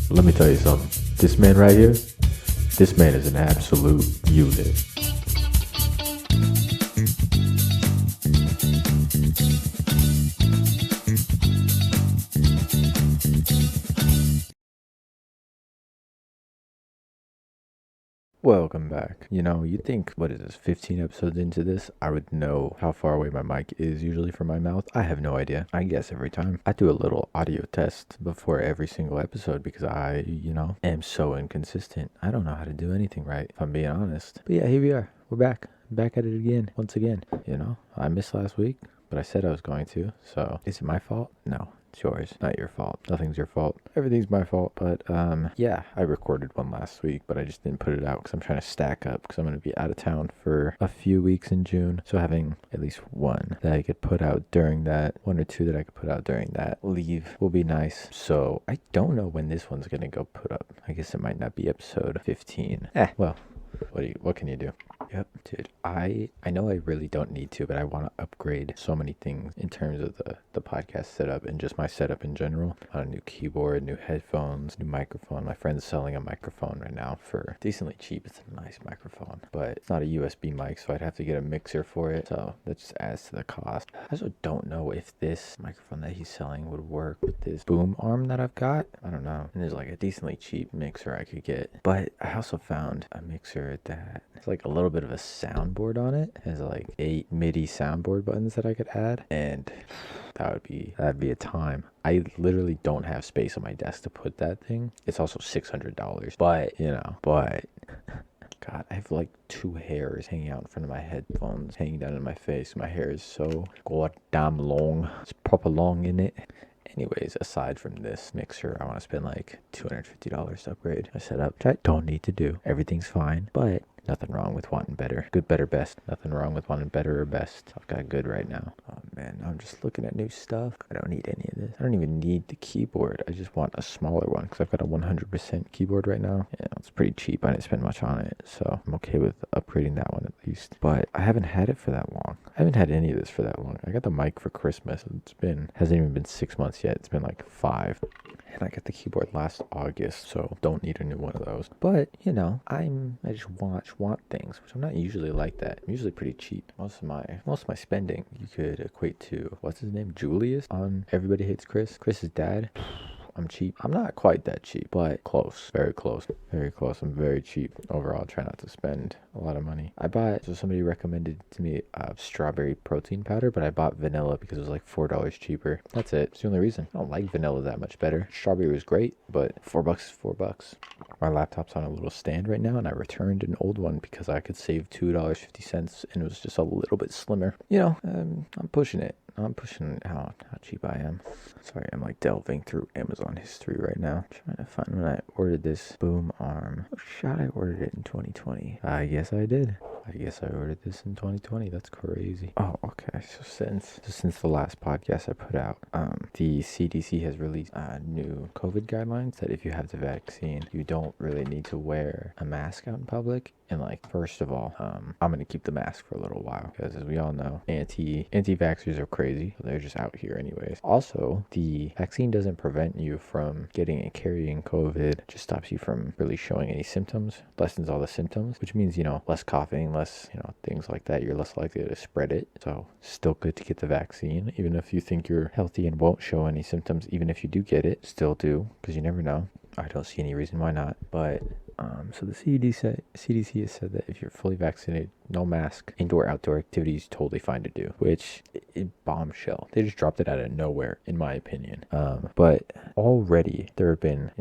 Let me tell you something. This man right here, this man is an absolute unit. Welcome back. You'd think, what is this, 15 episodes into this, I would know how far away my mic is usually from my mouth. I have no idea. I guess every time. I do a little audio test before every single episode because I, am so inconsistent. I don't know how to do anything right, if I'm being honest. But yeah, here we are. We're back. Back at it again, once again. I missed last week, but I said I was going to. So, is it my fault? No. It's yours, not your fault. Nothing's your fault. Everything's my fault. But yeah, I recorded one last week, but I just didn't put it out because I'm trying to stack up because I'm going to be out of town for a few weeks in June. So having at least one that I could put out during that, one or two that I could put out during that leave will be nice. So I don't know when this one's going to go put up. I guess it might not be episode 15. Well, what can you do? Yep, dude. I know I really don't need to, but I want to upgrade so many things in terms of the podcast setup and just my setup in general. A new keyboard, new headphones, new microphone. My friend's selling a microphone right now for decently cheap. It's a nice microphone, but it's not a USB mic, so I'd have to get a mixer for it. So that just adds to the cost. I also don't know if this microphone that he's selling would work with this boom arm that I've got. I don't know. And there's like a decently cheap mixer I could get, but I also found a mixer that it's like a little bit of a soundboard on it. It has like 8 MIDI soundboard buttons that I could add, and that'd be a time. I literally don't have space on my desk to put that thing. It's also $600, but God, I have like 2 hairs hanging out in front of my headphones, hanging down in my face. My hair is so goddamn long. It's proper long in it. Anyways, aside from this mixer, I want to spend like $250 to upgrade my setup, which I don't need to do. Everything's fine, but nothing wrong with wanting better. Good, better, best. Nothing wrong with wanting better or best. I've got good right now. Oh man, I'm just looking at new stuff. I don't need any of this. I don't even need the keyboard. I just want a smaller one because I've got a 100% keyboard right now. Yeah, it's pretty cheap. I didn't spend much on it, so I'm okay with upgrading that one at least. But I haven't had it for that long. I haven't had any of this for that long. I got the mic for Christmas. Hasn't even been 6 months yet. It's been like 5. And I got the keyboard last August, so don't need a new one of those. But, I just want things, which I'm not usually like that. I'm usually pretty cheap. Most of my spending you could equate to, what's his name? Julius on Everybody Hates Chris. Chris's dad. I'm cheap. I'm not quite that cheap, but close. Very close. Very close. I'm very cheap. Overall, I try not to spend a lot of money. So somebody recommended to me strawberry protein powder, but I bought vanilla because it was like $4 cheaper. That's it. It's the only reason. I don't like vanilla that much better. Strawberry was great, but $4 is $4. My laptop's on a little stand right now, and I returned an old one because I could save $2.50, and it was just a little bit slimmer. I'm pushing it. I'm pushing how cheap I am. Sorry, I'm like delving through Amazon history right now. Trying to find when I ordered this boom arm. Oh shit, I ordered it in 2020. I guess I did. I guess I ordered this in 2020. That's crazy. Oh, okay. So since the last podcast I put out, the CDC has released new COVID guidelines that if you have the vaccine, you don't really need to wear a mask out in public. And first of all, I'm going to keep the mask for a little while because as we all know, anti-vaxxers are crazy. So they're just out here anyways. Also, the vaccine doesn't prevent you from getting and carrying COVID. It just stops you from really showing any symptoms, lessens all the symptoms, which means, less coughing, less, things like that. You're less likely to spread it. So still good to get the vaccine. Even if you think you're healthy and won't show any symptoms, even if you do get it, still do because you never know. I don't see any reason why not. But so the CDC has said that if you're fully vaccinated, no mask, indoor, outdoor activities, totally fine to do, which bombshell. They just dropped it out of nowhere, in my opinion. But already there have been,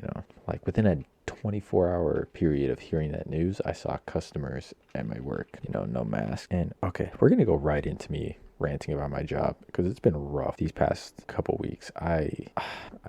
within a 24-hour period of hearing that news, I saw customers at my work, no mask. And okay, we're going to go right into me ranting about my job because it's been rough these past couple weeks. I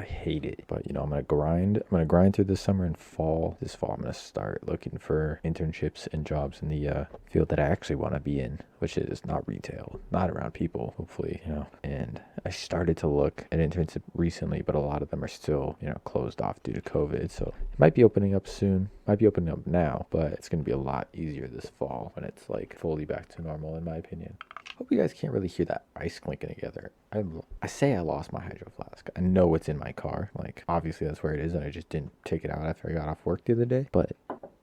hate it, but I'm gonna grind through this summer and fall. This fall I'm gonna start looking for internships and jobs in the field that I actually want to be in, which is not retail, not around people, hopefully. And I started to look at internships recently, but a lot of them are still closed off due to COVID, so it might be opening up soon, might be opening up now, but it's gonna be a lot easier this fall when it's fully back to normal, in my opinion. Hope you guys can't really hear that ice clinking together. I say I lost my hydro flask. I know it's in my car. Like, obviously that's where it is, and I just didn't take it out after I got off work the other day. But,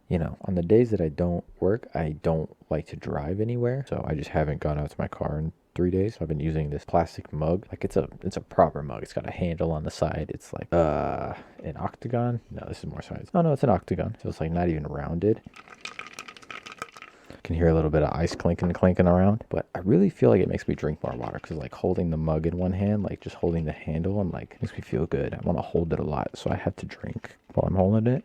you know, on the days that I don't work, I don't like to drive anywhere. So I just haven't gone out to my car in 3 days. So I've been using this plastic mug. Like, it's a proper mug. It's got a handle on the side. It's like an octagon. No, this is more size. Oh no, it's an octagon. So it's like not even rounded. Can hear a little bit of ice clinking around, but I really feel like it makes me drink more water, because like holding the mug in one hand, like just holding the handle, I'm like, makes me feel good. I want to hold it a lot, so I have to drink while I'm holding it.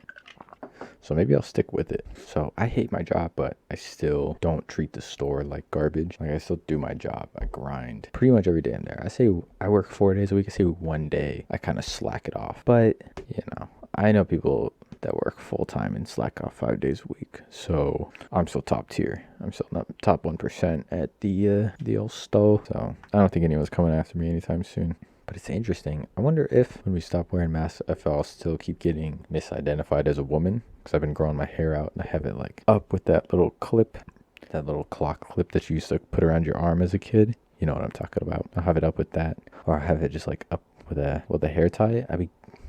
So maybe I'll stick with it. So I hate my job, but I still don't treat the store like garbage. Like, I still do my job. I grind pretty much every day in there. I say I work 4 days a week. I say one day I kind of slack it off, but you know, I know people that work full time and slack off 5 days a week. So I'm still top tier. I'm still not top 1% at the old stove. So I don't think anyone's coming after me anytime soon. But it's interesting. I wonder if when we stop wearing masks, if I'll still keep getting misidentified as a woman, because I've been growing my hair out and I have it like up with that little clip, that little clock clip that you used to put around your arm as a kid. You know what I'm talking about. I'll have it up with that, or I'll have it just like up with a hair tie.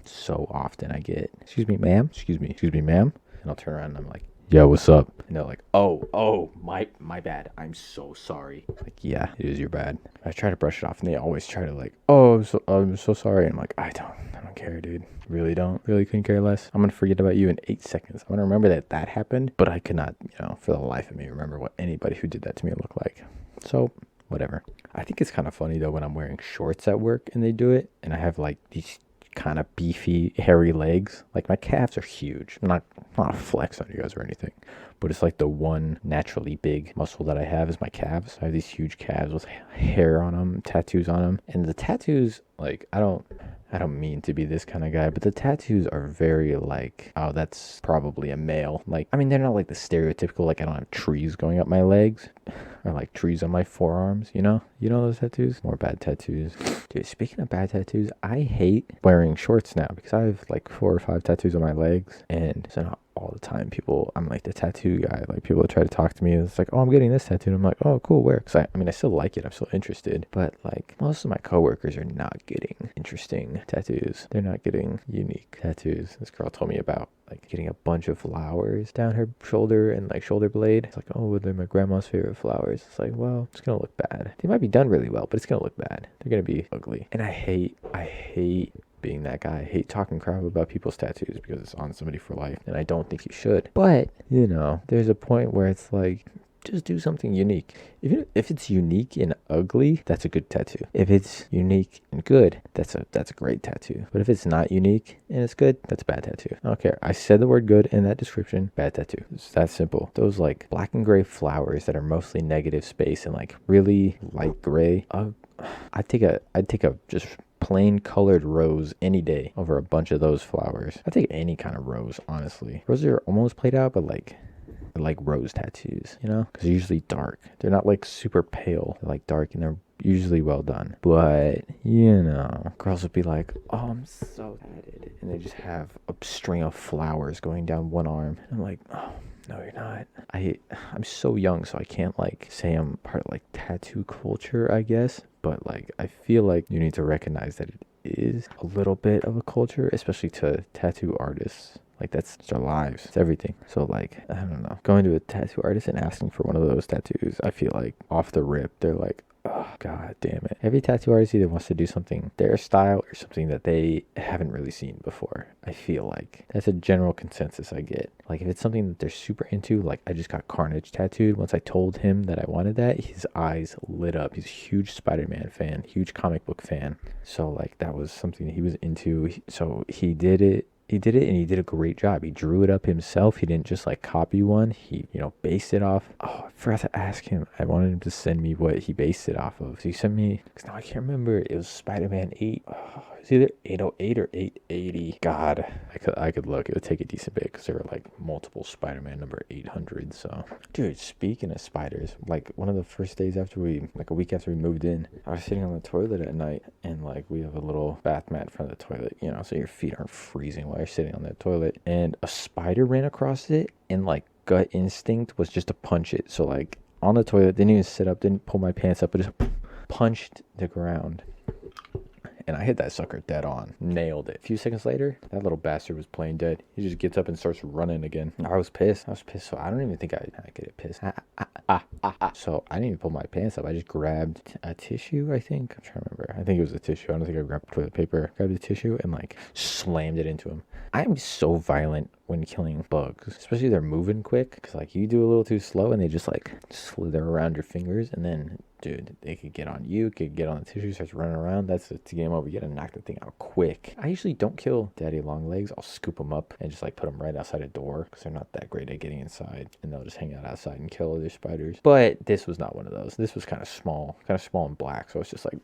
So often I get, excuse me, ma'am, and I'll turn around and I'm like, yo, what's up? And they're like, oh, my bad. I'm so sorry. Like, yeah, it is your bad. I try to brush it off, and they always try to like, oh, I'm so sorry. And I'm like, I don't care, dude. Really don't. Really couldn't care less. I'm gonna forget about you in 8 seconds. I'm gonna remember that happened, but I could not, for the life of me, remember what anybody who did that to me looked like. So whatever. I think it's kind of funny though when I'm wearing shorts at work and they do it, and I have like these kind of beefy, hairy legs. Like, my calves are huge. Not a flex on you guys or anything, but it's like the one naturally big muscle that I have is my calves. I have these huge calves with hair on them, tattoos on them, and the tattoos, like, I don't mean to be this kind of guy, but the tattoos are very like, oh, that's probably a male. Like, I mean, they're not like the stereotypical, like, I don't have trees going up my legs or like trees on my forearms, you know those tattoos. More bad tattoos. Dude, speaking of bad tattoos, I hate wearing shorts now because I have like 4 or 5 tattoos on my legs, and so not all the time I'm like the tattoo guy. Like, people try to talk to me, it's like, oh, I'm getting this tattoo, and I'm like, oh, cool, where? Because I still like it, I'm still interested, but like, most of my coworkers are not getting interesting tattoos. They're not getting unique tattoos. This girl told me about like getting a bunch of flowers down her shoulder and like shoulder blade. It's like, oh, they're my grandma's favorite flowers. It's like, well, it's gonna look bad. They might be done really well, but it's gonna look bad. They're gonna be ugly. And I hate being that guy. I hate talking crap about people's tattoos because it's on somebody for life, and I don't think you should. But there's a point where it's like, just do something unique. If it's unique and ugly, that's a good tattoo. If it's unique and good, that's a great tattoo. But if it's not unique and it's good, that's a bad tattoo. I don't care. I said the word good in that description. Bad tattoo. It's that simple. Those like black and gray flowers that are mostly negative space and like really light gray. I'd take a just plain colored rose any day over a bunch of those flowers. I'd take any kind of rose, honestly. Roses are almost played out, but like rose tattoos, because they're usually dark. They're not like super pale. They're like dark, and they're usually well done. But girls would be like, oh, I'm so excited, and they just have a string of flowers going down one arm. I'm like, oh, no, you're not. I'm so young, so I can't like say I'm part of like tattoo culture, I guess, but like, I feel like you need to recognize that it is a little bit of a culture, especially to tattoo artists. Like, that's their lives. It's everything. So, like, I don't know. Going to a tattoo artist and asking for one of those tattoos, I feel like off the rip, they're like, oh, god damn it. Every tattoo artist either wants to do something their style or something that they haven't really seen before. I feel like that's a general consensus I get. Like, if it's something that they're super into, like, I just got Carnage tattooed. Once I told him that I wanted that, his eyes lit up. He's a huge Spider-Man fan, huge comic book fan. So, like, that was something that he was into. So he did it. And he did a great job. He drew it up himself. He didn't just like copy one. He, based it off. Oh, I forgot to ask him. I wanted him to send me what he based it off of. So he sent me, because now I can't remember. It was Spider-Man 8. Oh, it's either 808 or 880. God, I could look. It would take a decent bit because there were like multiple Spider-Man number 800. So, dude, speaking of spiders, like one of the first days a week after we moved in, I was sitting on the toilet at night, and like we have a little bath mat in front of the toilet, so your feet aren't freezing while you're sitting on that toilet, and a spider ran across it, and like gut instinct was just to punch it. So like, on the toilet, didn't even sit up, didn't pull my pants up, but just punched the ground. And I hit that sucker dead on. Nailed it. A few seconds later, that little bastard was playing dead. He just gets up and starts running again. I was pissed. So I don't even think I get pissed. So I didn't even pull my pants up. I just grabbed a tissue, I think. I'm trying to remember. I think it was a tissue. I don't think I grabbed toilet paper. Grabbed the tissue and like slammed it into him. I am so violent when killing bugs, especially if they're moving quick, because like you do a little too slow and they just like slither around your fingers, and then dude, they could get on you, could get on the tissue, starts running around. That's a game over. You gotta knock the thing out quick. I usually don't kill daddy long legs. I'll scoop them up and just like put them right outside a door, because they're not that great at getting inside, and they'll just hang out outside and kill other spiders. But this was not one of those. This was kind of small and black, so it's just like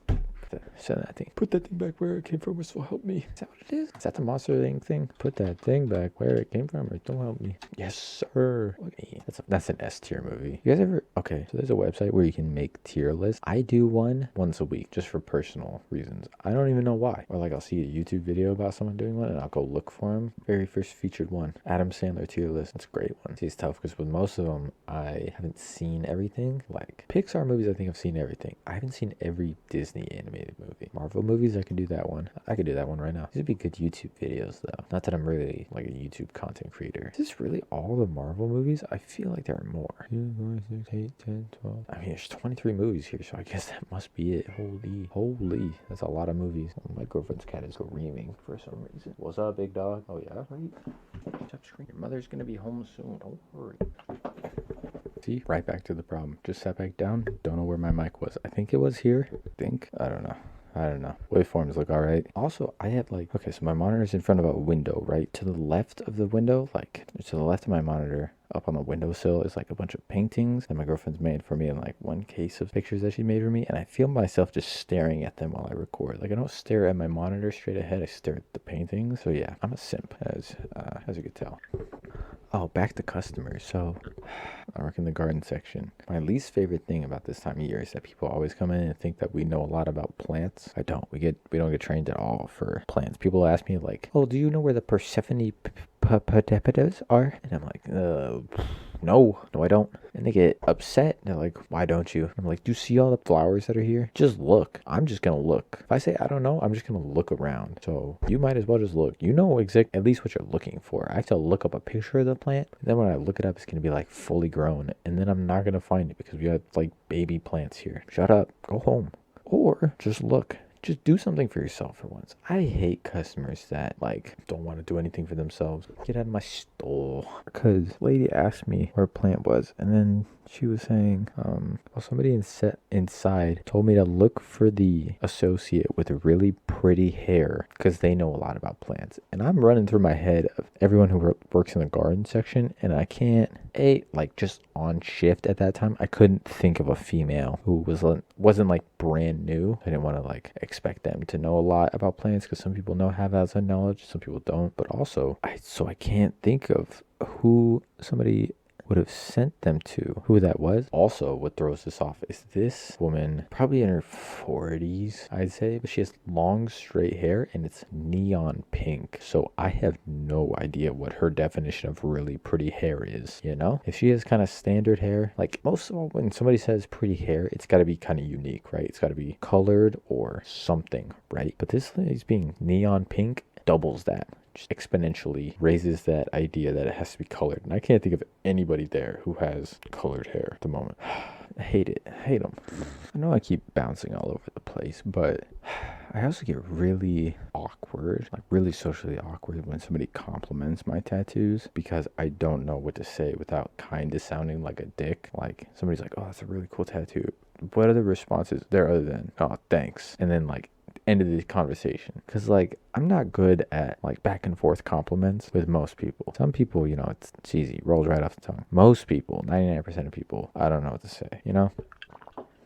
send that thing. Put that thing back where it came from, or this will help me. Is that what it is? Is that the monster thing? Put that thing back where it came from, or don't help me. Yes, sir. Okay. That's an S tier movie. You guys ever? Okay, so there's a website where you can make tier lists. I do one once a week, just for personal reasons. I don't even know why. Or like I'll see a YouTube video about someone doing one, and I'll go look for them. Very first featured one, Adam Sandler tier list. That's a great one. See, it's tough because with most of them, I haven't seen everything. Like Pixar movies, I think I've seen everything. I haven't seen every Disney animated movie. Marvel movies, I can do that one. I could do that one right now. These would be good YouTube videos though. Not that I'm really like a YouTube content creator. Is this really all the Marvel movies? I feel like there are more. 2, 4, 6, 8, 10, 12. I mean, there's 23 movies here, so I guess that must be it. Holy. That's a lot of movies. Oh, my girlfriend's cat is screaming for some reason. What's up, big dog? Oh yeah, right? Stop screaming. Your mother's gonna be home soon. Don't worry. See, right back to the problem. Just sat back down. Don't know where my mic was. I think it was here. I don't know. Waveforms look alright. Also, I have like, okay, so my monitor is in front of a window, right? To the left of the window, like to the left of my monitor, up on the windowsill is like a bunch of paintings that my girlfriend's made for me, and like one case of pictures that she made for me. And I feel myself just staring at them while I record. Like I don't stare at my monitor straight ahead. I stare at the paintings. So yeah, I'm a simp, as you could tell. Oh, back to customers. So I work in the garden section. My least favorite thing about this time of year is that people always come in and think that we know a lot about plants. I don't. We don't get trained at all for plants. People ask me like, "Oh, do you know where the Persephone potatoes are?" And I'm like, no, I don't. And they get upset. They're like, "Why don't you?" I'm like, "Do you see all the flowers that are here? Just look." I'm just gonna look. If I say I don't know, I'm just gonna look around. So you might as well just look. You know at least what you're looking for. I have to look up a picture of the plant. And then when I look it up, it's gonna be like fully grown. And then I'm not gonna find it because we have like baby plants here. Shut up. Go home. Or just look. Just do something for yourself for once. I hate customers that like don't want to do anything for themselves. Get out of my store. Because lady asked me where a plant was, and then she was saying, somebody inside told me to look for the associate with really pretty hair because they know a lot about plants. And I'm running through my head of everyone who works in the garden section, and I can't, just on shift at that time, I couldn't think of a female who wasn't like brand new. I didn't want to like expect them to know a lot about plants because some people have outside knowledge, some people don't. But also, I can't think of who somebody would have sent them to, who that was. Also, what throws this off is this woman, probably in her 40s, I'd say, but she has long straight hair and it's neon pink. So I have no idea what her definition of really pretty hair is, you know? If she has kind of standard hair, like most of all, when somebody says pretty hair, it's got to be kind of unique, right? It's got to be colored or something, right? But this lady's being neon pink doubles that. Just exponentially raises that idea that it has to be colored. And I can't think of anybody there who has colored hair at the moment. I hate it. I hate them. I know I keep bouncing all over the place, but I also get really awkward, like really socially awkward when somebody compliments my tattoos because I don't know what to say without kind of sounding like a dick. Like somebody's like, "Oh, that's a really cool tattoo." What are the responses there other than, "Oh, thanks," and then like end of the conversation? Because like I'm not good at like back and forth compliments with most people. Some people, it's easy, rolls right off the tongue. Most people, 99% of people, I don't know what to say,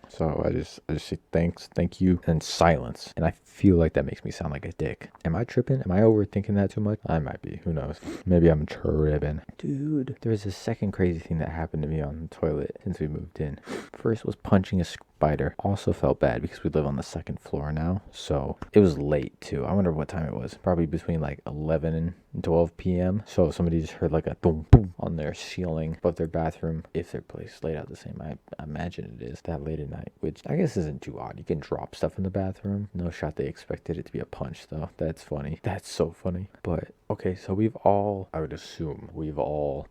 So I just say thanks, thank you, and silence. And I feel like that makes me sound like a dick. Am I tripping? Am I overthinking that too much? I might be. Who knows? Maybe I'm tripping. Dude, there was a second crazy thing that happened to me on the toilet since we moved in. First was punching a spider. Also felt bad because we live on the second floor now, so it was late too. I wonder what time it was. Probably between like 11 and 12 p.m. So somebody just heard like a boom boom on their ceiling above their bathroom. If their place is laid out the same, I imagine it is that late at night, which I guess isn't too odd. You can drop stuff in the bathroom. No shot they expected it to be a punch though. That's funny. That's so funny. But okay, so I would assume we've all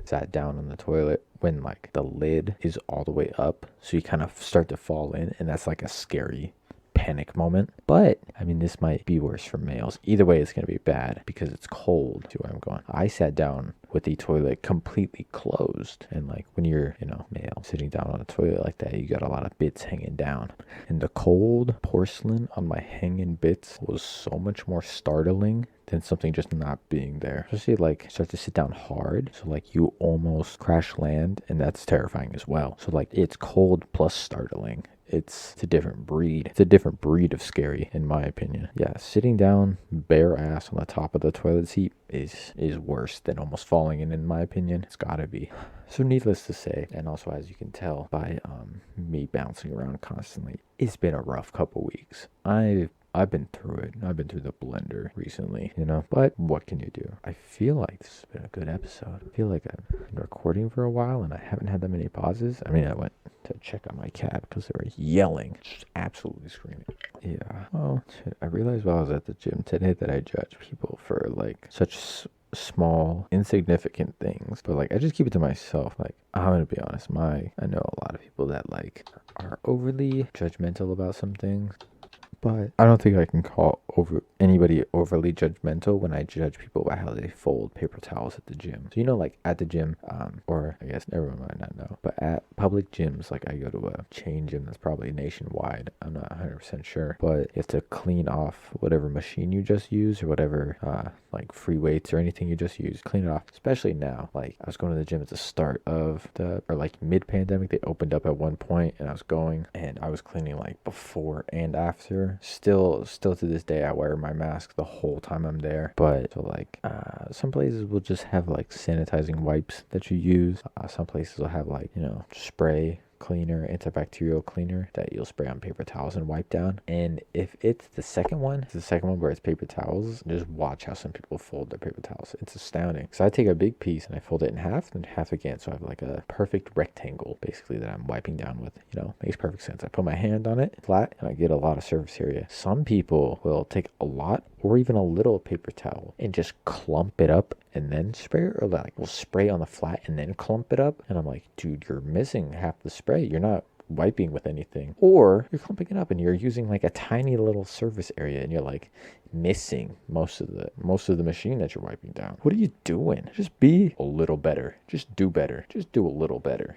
sat down on the toilet when like the lid is all the way up, so you kind of start to fall in, and that's like a scary panic moment. But I mean, this might be worse for males. Either way, it's gonna be bad because it's cold. See where I'm going? I sat down with the toilet completely closed, and like when you're, male sitting down on a toilet like that, you got a lot of bits hanging down, and the cold porcelain on my hanging bits was so much more startling than something just not being there. Especially like start to sit down hard, so like you almost crash land, and that's terrifying as well. So like it's cold plus startling. It's a different breed. It's a different breed of scary, in my opinion. Yeah, sitting down bare ass on the top of the toilet seat is worse than almost falling in my opinion. It's gotta be. So needless to say, and also as you can tell by me bouncing around constantly, it's been a rough couple weeks. I've been through it. I've been through the blender recently, but what can you do? I feel like this has been a good episode. I feel like I've been recording for a while and I haven't had that many pauses. I mean, I went to check on my cat because they were yelling, just absolutely screaming. Yeah, well, I realized while I was at the gym today that I judge people for like such small, insignificant things, but like I just keep it to myself. Like, I'm gonna be honest, I know a lot of people that like are overly judgmental about some things, but I don't think I can call anybody overly judgmental when I judge people by how they fold paper towels at the gym. So like at the gym, or I guess everyone might not know, but at public gyms, like I go to a chain gym that's probably nationwide. I'm not 100% sure, but you have to clean off whatever machine you just used or whatever like free weights or anything you just used. Clean it off, especially now. Like I was going to the gym at the start of like mid-pandemic. They opened up at one point and I was going and I was cleaning like before and after. Still to this day I wear my mask the whole time I'm there, but so like some places will just have like sanitizing wipes that you use. Some places will have like spray cleaner, antibacterial cleaner that you'll spray on paper towels and wipe down. And if it's the second one where it's paper towels, just watch how some people fold their paper towels. It's astounding. So I take a big piece and I fold it in half and half again, so I have like a perfect rectangle basically that I'm wiping down with. Makes perfect sense. I put my hand on it flat and I get a lot of surface area. Some people will take a lot or even a little paper towel and just clump it up and then spray it, or like we'll spray on the flat and then clump it up. And I'm like, dude, you're missing half the spray. You're not wiping with anything, or you're clumping it up and you're using like a tiny little surface area and you're like missing most of the machine that you're wiping down. What are you doing? Just be a little better. Just do better. Just do a little better,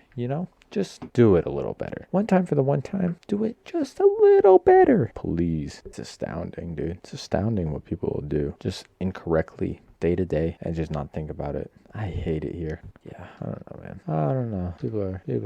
Just do it a little better. One time for the one time, do it just a little better. Please. It's astounding, dude. It's astounding what people will do just incorrectly day to day and just not think about it. I hate it here. Yeah, I don't know, man. I don't know. People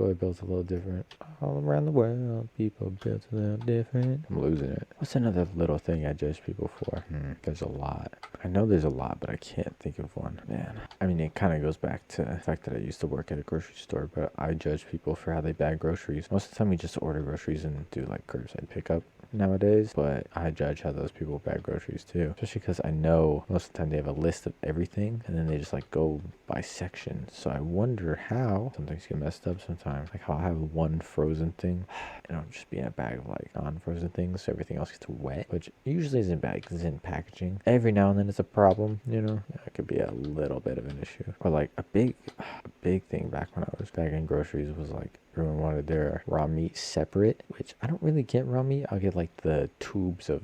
are built a little different. All around the world, people built a little different. I'm losing it. What's another little thing I judge people for? There's a lot. I know there's a lot, but I can't think of one. Man, I mean, it kind of goes back to the fact that I used to work at a grocery store, but I judge people for how they bag groceries. Most of the time, we just order groceries and do like curbside pickup nowadays, but I judge how those people bag groceries too, especially because I know most of the time they have a list of everything and then they just like go by section. So I wonder how some things get messed up sometimes. Like how I have one frozen thing and it'll just be in a bag of like non-frozen things, so everything else gets wet, which usually isn't bad because it's in packaging. Every now and then it's a problem, it could be a little bit of an issue. Or like a big thing back when I was bagging groceries was like everyone wanted their raw meat separate, which I don't really get raw meat. I'll get like the tubes of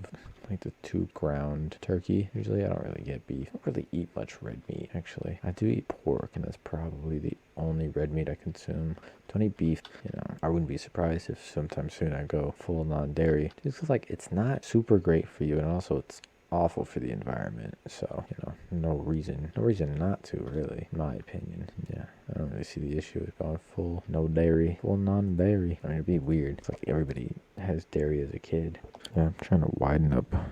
like the tube ground turkey. Usually I don't really get beef. I don't really eat much red meat, actually. I do eat pork, and that's probably the only red meat I consume. Don't eat beef. I wouldn't be surprised if sometime soon I go full non-dairy. Just because like it's not super great for you, and also it's awful for the environment. So, no reason not to, really, in my opinion. Yeah, I don't really see the issue with going full no dairy, full non-dairy. I mean, it'd be weird. It's like everybody has dairy as a kid. Yeah, I'm trying to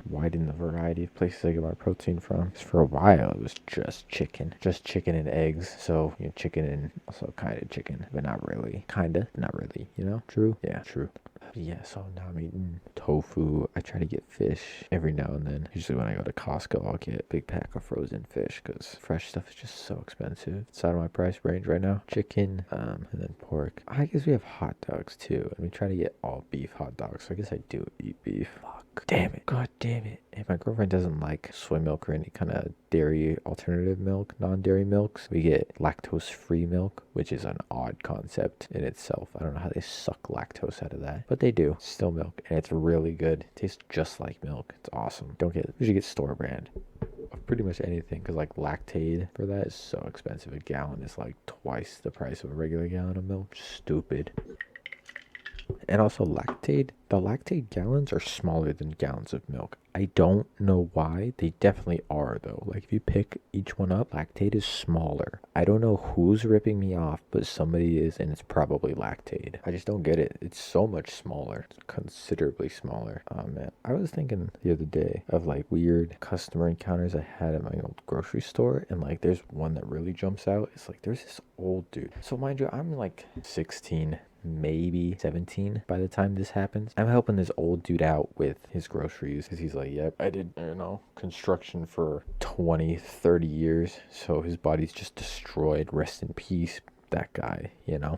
widen the variety of places I get my protein from. Because for a while, it was just chicken and eggs. So, chicken and also kind of chicken, but not really. Kinda, not really, True? Yeah, true. Yeah, so now I'm eating tofu. I try to get fish every now and then. Usually when I go to Costco, I'll get a big pack of frozen fish because fresh stuff is just so expensive. It's out of my price range right now. Chicken, and then pork. I guess we have hot dogs too. And we try to get all beef hot dogs. So I guess I do eat beef. Fuck. Damn it. God damn it. If my girlfriend doesn't like soy milk or any kind of dairy alternative milk, non-dairy milks, we get lactose-free milk, which is an odd concept in itself. I don't know how they suck lactose out of that, but they do. It's still milk, and it's really good. It tastes just like milk. It's awesome. You should get store brand of pretty much anything, because like Lactaid for that is so expensive. A gallon is like twice the price of a regular gallon of milk. Stupid. And also Lactaid, the Lactaid gallons are smaller than gallons of milk. I don't know why. They definitely are though. Like if you pick each one up, Lactaid is smaller. I don't know who's ripping me off, but somebody is, and it's probably Lactaid. I just don't get it. It's so much smaller. It's considerably smaller. Oh man. I was thinking the other day of like weird customer encounters I had at my old grocery store, and like there's one that really jumps out. It's like there's this old dude. So mind you, I'm like 16, maybe 17 by the time this happens. I'm helping this old dude out with his groceries because he's like, yep, I did, construction for 20, 30 years. So his body's just destroyed. Rest in peace, that guy,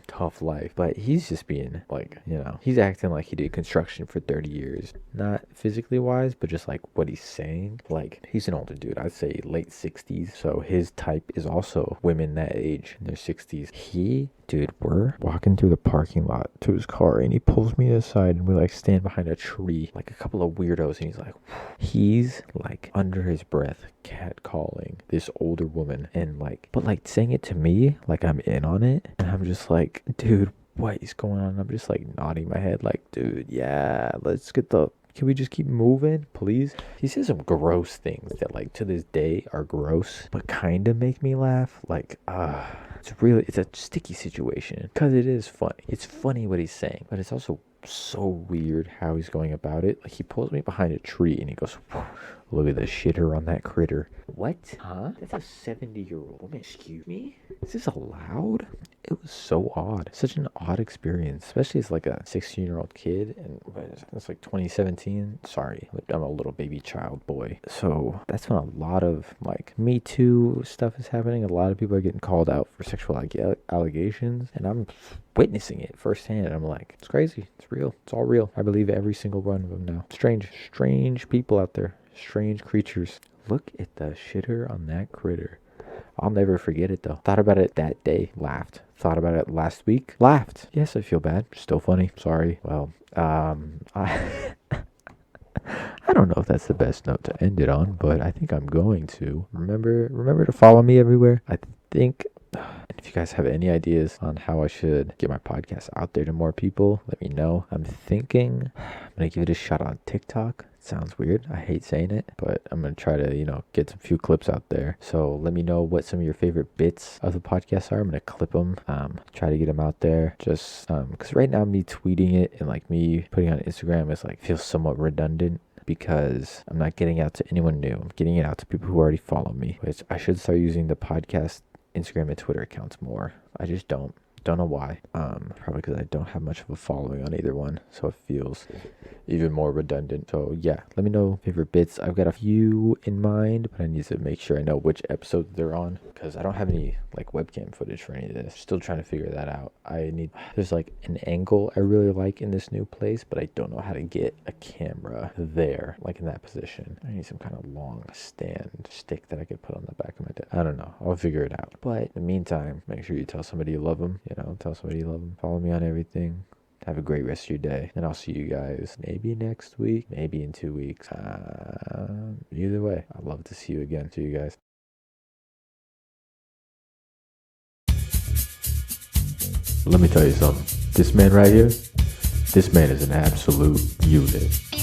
tough life. But he's just being like, he's acting like he did construction for 30 years. Not physically wise, but just like what he's saying. Like, he's an older dude. I'd say late 60s. So his type is also women that age in their 60s. Dude, we're walking through the parking lot to his car, and he pulls me aside, and we like stand behind a tree like a couple of weirdos, and he's like under his breath catcalling this older woman, and but saying it to me like I'm in on it, and I'm just like, dude, what is going on? I'm just like nodding my head like, dude, yeah, can we just keep moving, please? He says some gross things that to this day are gross, but kind of make me laugh. It's a sticky situation because it is funny. It's funny what he's saying, but it's also so weird how he's going about it. Like, he pulls me behind a tree and he goes, look at the shitter on that critter. What? Huh? That's a 70-year-old woman. Excuse me? Is this allowed? It was so odd. Such an odd experience, especially as like a 16-year-old kid. And it's like 2017. Sorry, I'm a little baby child boy. So that's when a lot of Me Too stuff is happening. A lot of people are getting called out for sexual allegations, and I'm witnessing it firsthand. I'm like, it's crazy. It's real. It's all real. I believe every single one of them now. Strange people out there. Strange creatures. Look at the shitter on that critter. I'll never forget it though. Thought about it that day. Laughed. Thought about it last week. Laughed. Yes, I feel bad. Still funny. Sorry. Well, I don't know if that's the best note to end it on, but I think I'm going to. Remember to follow me everywhere. I think. And if you guys have any ideas on how I should get my podcast out there to more people, let me know. I'm thinking I'm going to give it a shot on TikTok. It sounds weird. I hate saying it, but I'm going to try to, get some few clips out there. So let me know what some of your favorite bits of the podcast are. I'm going to clip them, try to get them out there. Just because right now me tweeting it and me putting it on Instagram is feels somewhat redundant, because I'm not getting out to anyone new. I'm getting it out to people who already follow me, which I should start using the podcast Instagram and Twitter accounts more. I just don't know why. Probably because I don't have much of a following on either one, so it feels even more redundant. So yeah, let me know favorite bits. I've got a few in mind, but I need to make sure I know which episodes they're on, because I don't have any webcam footage for any of this. Still trying to figure that out. There's an angle I really like in this new place, but I don't know how to get a camera there, in that position. I need some kind of long stand stick that I could put on the back of my desk. I don't know. I'll figure it out. But in the meantime, make sure you tell somebody you love them. Tell somebody you love them. Follow me on everything. Have a great rest of your day. And I'll see you guys maybe next week, maybe in 2 weeks. Either way, I'd love to see you again. See you guys. Let me tell you something. This man right here, this man is an absolute unit.